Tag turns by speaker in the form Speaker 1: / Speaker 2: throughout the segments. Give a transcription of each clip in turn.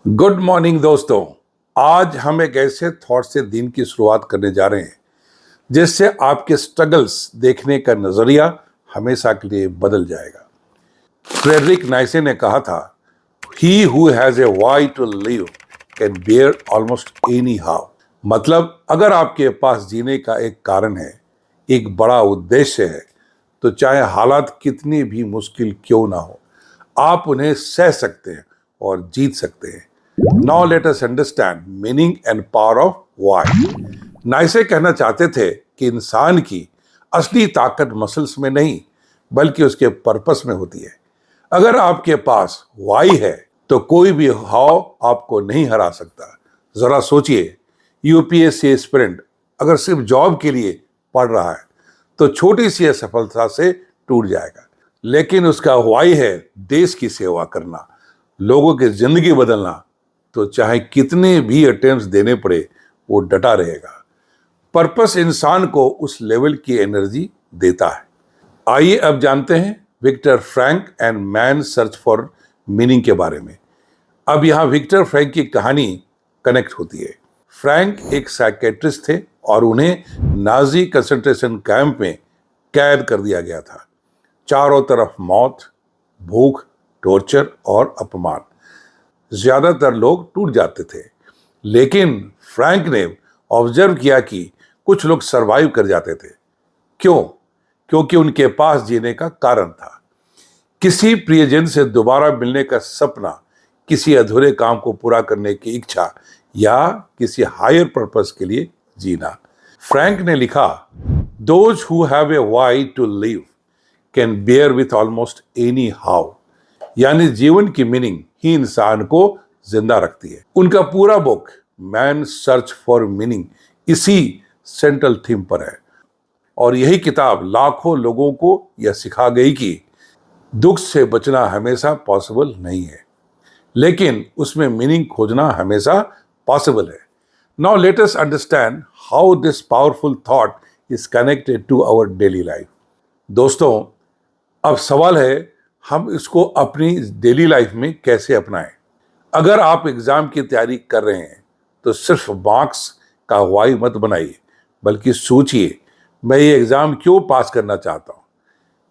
Speaker 1: Good morning दोस्तों। आज हम एक ऐसे थॉट से दिन की शुरुआत करने जा रहे हैं जिससे आपके स्ट्रगल्स देखने का नजरिया हमेशा के लिए बदल जाएगा। फ्रेडरिक नाइसे ने कहा था, he who has a why to live can bear almost any how. मतलब अगर आपके पास जीने का एक कारण है, एक बड़ा उद्देश्य है, तो चाहे हालात कितनी भी मुश्किल क्यों ना हो, आप उन्हें सह सकते हैं और जीत सकते हैं। Now let us understand meaning and power of why. नाइसे कहना चाहते थे कि इंसान की असली ताकत मसल्स में नहीं बल्कि उसके पर्पस में होती है। अगर आपके पास वाई है तो कोई भी हाव आपको नहीं हरा सकता। जरा सोचिए, यूपीएससी एस्पिरेंट अगर सिर्फ जॉब के लिए पढ़ रहा है तो छोटी सी असफलता से टूट जाएगा, लेकिन उसका वाई है देश की सेवा करना, लोगों की जिंदगी बदलना, तो चाहे कितने भी अटेम्प्ट्स देने पड़े वो डटा रहेगा। पर्पस इंसान को उस लेवल की एनर्जी देता है। आइए अब जानते हैं Viktor Frankl and man search for meaning के बारे में। अब यहाँ विक्टर फ्रैंक की कहानी कनेक्ट होती है। फ्रैंक एक साइकेट्रिस्ट थे और उन्हें नाजी कंसंट्रेशन कैंप में कैद कर दिया गया था। चारों तरफ मौत, भूख, टॉर्चर और अपमान। ज्यादातर लोग टूट जाते थे, लेकिन फ्रैंक ने ऑब्जर्व किया कि कुछ लोग सरवाइव कर जाते थे। क्यों? क्योंकि उनके पास जीने का कारण था। किसी प्रियजन से दोबारा मिलने का सपना, किसी अधूरे काम को पूरा करने की इच्छा या किसी हायर पर्पस के लिए जीना। फ्रैंक ने लिखा, those who have a why to live can bear with almost any how. यानी जीवन की मीनिंग ही इंसान को जिंदा रखती है। उनका पूरा book man search for meaning इसी सेंट्रल थीम पर है और यही किताब लाखों लोगों को यह सिखा गई कि दुख से बचना हमेशा पॉसिबल नहीं है, लेकिन उसमें मीनिंग खोजना हमेशा पॉसिबल है। Now let us understand how this powerful thought is connected to our daily life. दोस्तों, अब सवाल है हम इसको अपनी डेली लाइफ में कैसे अपनाएं। अगर आप एग्जाम की तैयारी कर रहे हैं तो सिर्फ मार्क्स का वाई मत बनाइए, बल्कि सोचिए, मैं ये एग्जाम क्यों पास करना चाहता हूँ,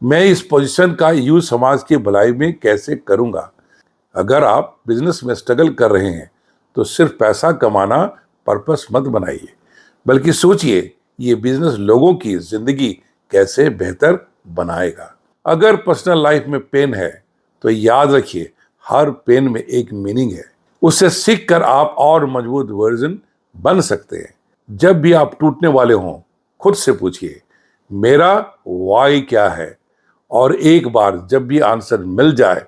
Speaker 1: मैं इस पोजीशन का यूज समाज की भलाई में कैसे करूँगा। अगर आप बिजनेस में स्ट्रगल कर रहे हैं तो सिर्फ पैसा कमाना पर्पस मत बनाइए, बल्कि सोचिए ये बिजनेस लोगों की जिंदगी कैसे बेहतर बनाएगा। अगर पर्सनल लाइफ में पेन है तो याद रखिए, हर पेन में एक मीनिंग है। उससे सीख कर आप और मजबूत वर्जन बन सकते हैं। जब भी आप टूटने वाले हों, खुद से पूछिए, मेरा वाई क्या है, और एक बार जब भी आंसर मिल जाए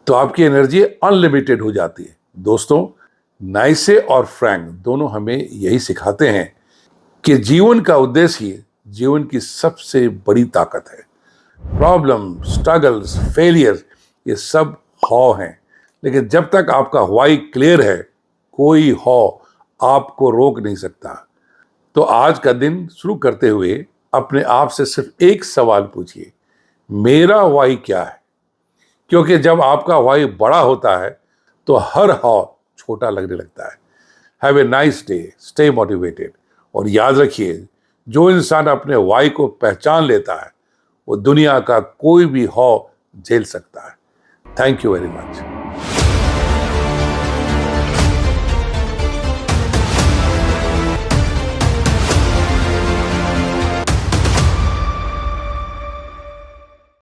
Speaker 1: तो आपकी एनर्जी अनलिमिटेड हो जाती है। दोस्तों, नाइसे और फ्रैंक दोनों हमें यही सिखाते हैं कि जीवन का उद्देश्य ही जीवन की सबसे बड़ी ताकत है। प्रॉब्लम, स्ट्रगल्स, फेलियर, ये सब हौ हैं, लेकिन जब तक आपका वाई क्लियर है, कोई हौ आपको रोक नहीं सकता। तो आज का दिन शुरू करते हुए अपने आप से सिर्फ एक सवाल पूछिए, मेरा वाई क्या है? क्योंकि जब आपका वाई बड़ा होता है तो हर हौ छोटा लगने लगता है। Have a nice day, stay motivated, और याद रखिए, जो इंसान अपने वाई को पहचान लेता है वो दुनिया का कोई भी हौ झेल सकता है। Thank you very much.